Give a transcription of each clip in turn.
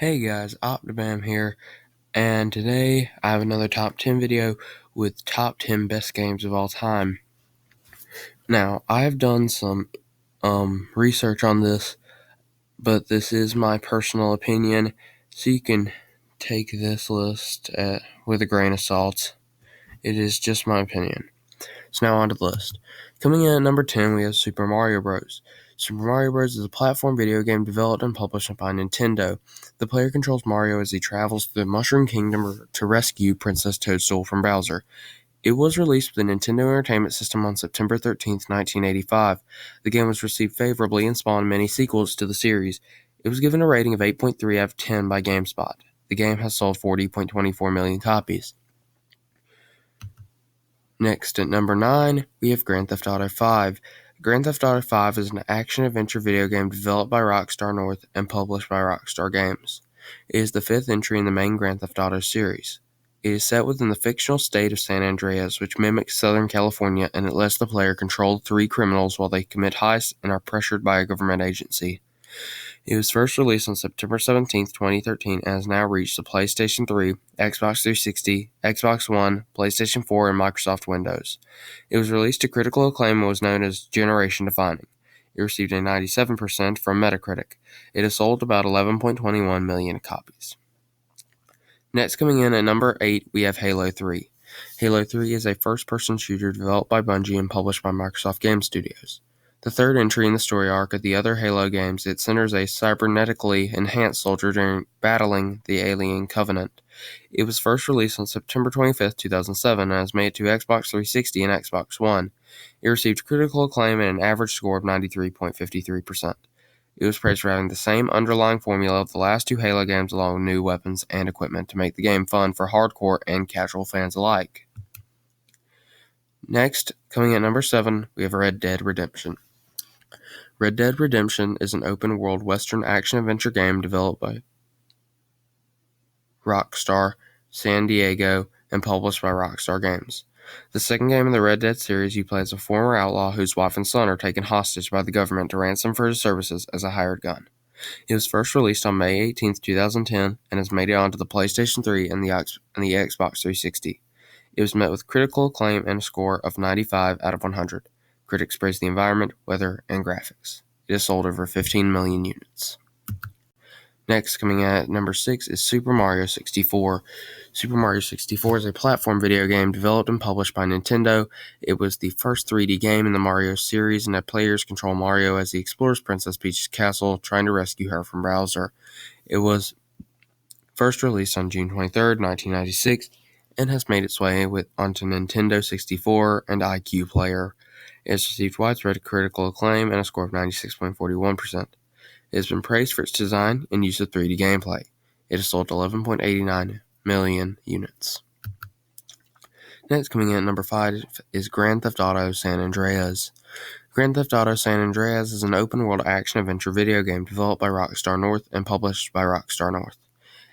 Hey guys, Optibam here, and today I have another top 10 video with top 10 best games of all time. Now, I have done some research on this, but this is my personal opinion, so you can take this list with a grain of salt. It is just my opinion. So now on to the list. Coming in at number 10, we have Super Mario Bros. Super Mario Bros. Is a platform video game developed and published by Nintendo. The player controls Mario as he travels through the Mushroom Kingdom to rescue Princess Toadstool from Bowser. It was released with the Nintendo Entertainment System on September 13, 1985. The game was received favorably and spawned many sequels to the series. It was given a rating of 8.3 out of 10 by GameSpot. The game has sold 40.24 million copies. Next, at number 9, we have Grand Theft Auto 5. Grand Theft Auto 5 is an action-adventure video game developed by Rockstar North and published by Rockstar Games. It is the 5th entry in the main Grand Theft Auto series. It is set within the fictional state of San Andreas, which mimics Southern California, and it lets the player control 3 criminals while they commit heists and are pressured by a government agency. It was first released on September 17, 2013, and has now reached the PlayStation 3, Xbox 360, Xbox One, PlayStation 4, and Microsoft Windows. It was released to critical acclaim and was known as generation-defining. It received a 97% from Metacritic. It has sold about 11.21 million copies. Next, coming in at number 8, we have Halo 3. Halo 3 is a first-person shooter developed by Bungie and published by Microsoft Game Studios. The third entry in the story arc of the other Halo games, it centers a cybernetically enhanced soldier during battling the alien Covenant. It was first released on September 25, 2007, and has made it to Xbox 360 and Xbox One. It received critical acclaim and an average score of 93.53%. It was praised for having the same underlying formula of the last 2 Halo games along with new weapons and equipment to make the game fun for hardcore and casual fans alike. Next, coming at number 7, we have Red Dead Redemption. Red Dead Redemption is an open-world Western action-adventure game developed by Rockstar San Diego and published by Rockstar Games. The second game in the Red Dead series, you play as a former outlaw whose wife and son are taken hostage by the government to ransom for his services as a hired gun. It was first released on May 18, 2010, and has made it onto the PlayStation 3 and the Xbox 360. It was met with critical acclaim and a score of 95 out of 100. Critics praised the environment, weather, and graphics. It has sold over 15 million units. Next, coming at number 6, is Super Mario 64. Super Mario 64 is a platform video game developed and published by Nintendo. It was the first 3D game in the Mario series, and players control Mario as he explores Princess Peach's castle, trying to rescue her from Bowser. It was first released on June 23, 1996, and has made its way onto Nintendo 64 and iQ Player. It has received widespread critical acclaim and a score of 96.41%. It has been praised for its design and use of 3D gameplay. It has sold 11.89 million units. Next, coming in at number 5, is Grand Theft Auto San Andreas. Grand Theft Auto San Andreas is an open-world action-adventure video game developed by Rockstar North and published by Rockstar North.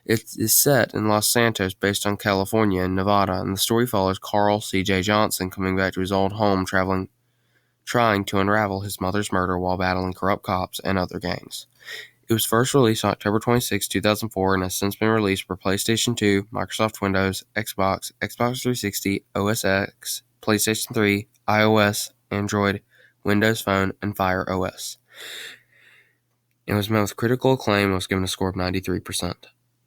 It is set in Los Santos, based on California and Nevada, and the story follows Carl C.J. Johnson coming back to his old home, trying to unravel his mother's murder while battling corrupt cops and other gangs. It was first released on October 26, 2004, and has since been released for PlayStation 2, Microsoft Windows, Xbox, Xbox 360, OS X, PlayStation 3, iOS, Android, Windows Phone, and Fire OS. It was met with critical acclaim and was given a score of 93%.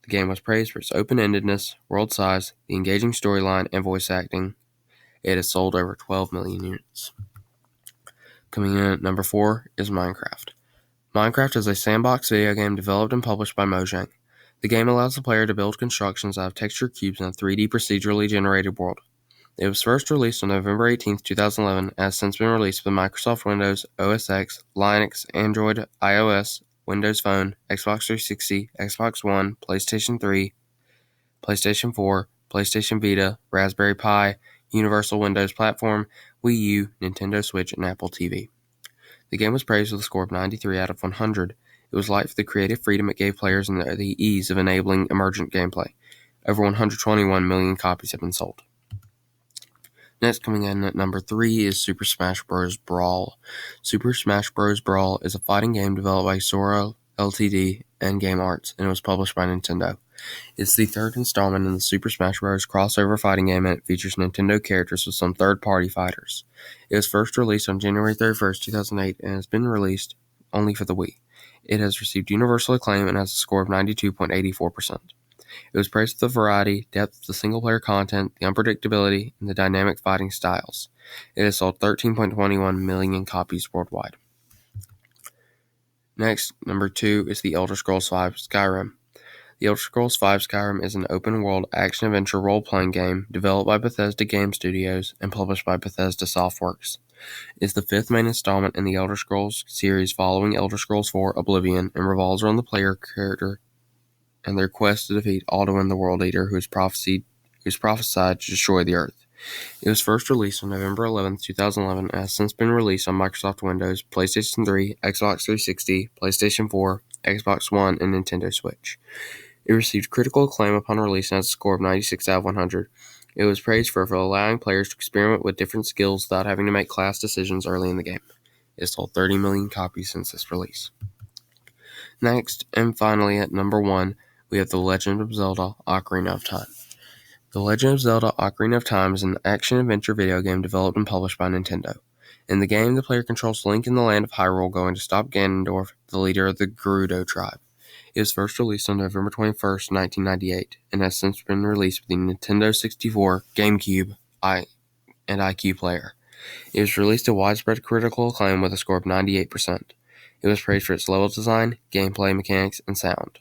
The game was praised for its open-endedness, world size, the engaging storyline, and voice acting. It has sold over 12 million units. Coming in at number 4 is Minecraft. Minecraft is a sandbox video game developed and published by Mojang. The game allows the player to build constructions out of textured cubes in a 3D procedurally generated world. It was first released on November 18, 2011, and has since been released with Microsoft Windows, OS X, Linux, Android, iOS, Windows Phone, Xbox 360, Xbox One, PlayStation 3, PlayStation 4, PlayStation Vita, Raspberry Pi, Universal Windows Platform, Wii U, Nintendo Switch, and Apple TV. The game was praised with a score of 93 out of 100. It was light for the creative freedom it gave players and the ease of enabling emergent gameplay. Over 121 million copies have been sold. Next, coming in at number 3 is Super Smash Bros. Brawl. Super Smash Bros. Brawl is a fighting game developed by Sora Ltd. and Game Arts, and it was published by Nintendo. It's the third installment in the Super Smash Bros. Crossover fighting game, and it features Nintendo characters with some third-party fighters. It was first released on January 31st, 2008, and has been released only for the Wii. It has received universal acclaim and has a score of 92.84%. It was praised for the variety, depth of the single-player content, the unpredictability, and the dynamic fighting styles. It has sold 13.21 million copies worldwide. Next, number 2 is The Elder Scrolls V Skyrim. The Elder Scrolls V Skyrim is an open-world action-adventure role-playing game developed by Bethesda Game Studios and published by Bethesda Softworks. It is the fifth main installment in the Elder Scrolls series following Elder Scrolls IV Oblivion and revolves around the player character and their quest to defeat Alduin the World Eater, who is prophesied to destroy the Earth. It was first released on November 11, 2011, and has since been released on Microsoft Windows, PlayStation 3, Xbox 360, PlayStation 4, Xbox One, and Nintendo Switch. It received critical acclaim upon release and has a score of 96 out of 100. It was praised for allowing players to experiment with different skills without having to make class decisions early in the game. It has sold 30 million copies since its release. Next, and finally at number 1, we have The Legend of Zelda: Ocarina of Time. The Legend of Zelda: Ocarina of Time is an action-adventure video game developed and published by Nintendo. In the game, the player controls Link in the land of Hyrule going to stop Ganondorf, the leader of the Gerudo tribe. It was first released on November 21st, 1998, and has since been released with the Nintendo 64, GameCube, and iQue player. It was released to widespread critical acclaim with a score of 98%. It was praised for its level design, gameplay mechanics, and sound.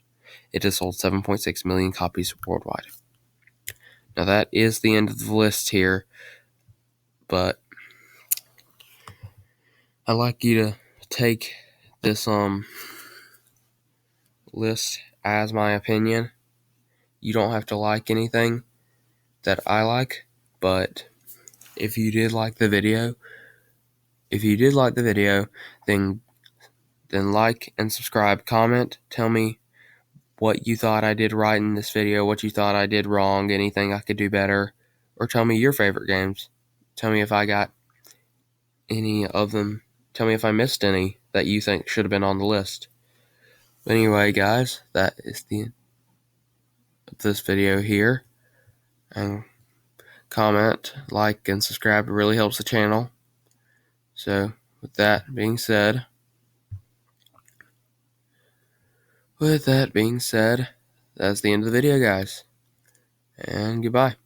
It has sold 7.6 million copies worldwide. Now that is the end of the list here, but I'd like you to take this list as my opinion. You don't have to like anything that I like, but if you did like the video, then like and subscribe, comment, tell me what you thought I did right in this video, what you thought I did wrong, anything I could do better, or tell me your favorite games. Tell me if I got any of them. Tell me if I missed any that you think should have been on the list. But anyway, guys, that is the end of this video here. And comment, like, and subscribe. It really helps the channel. So, with that being said, that's the end of the video, guys. And goodbye.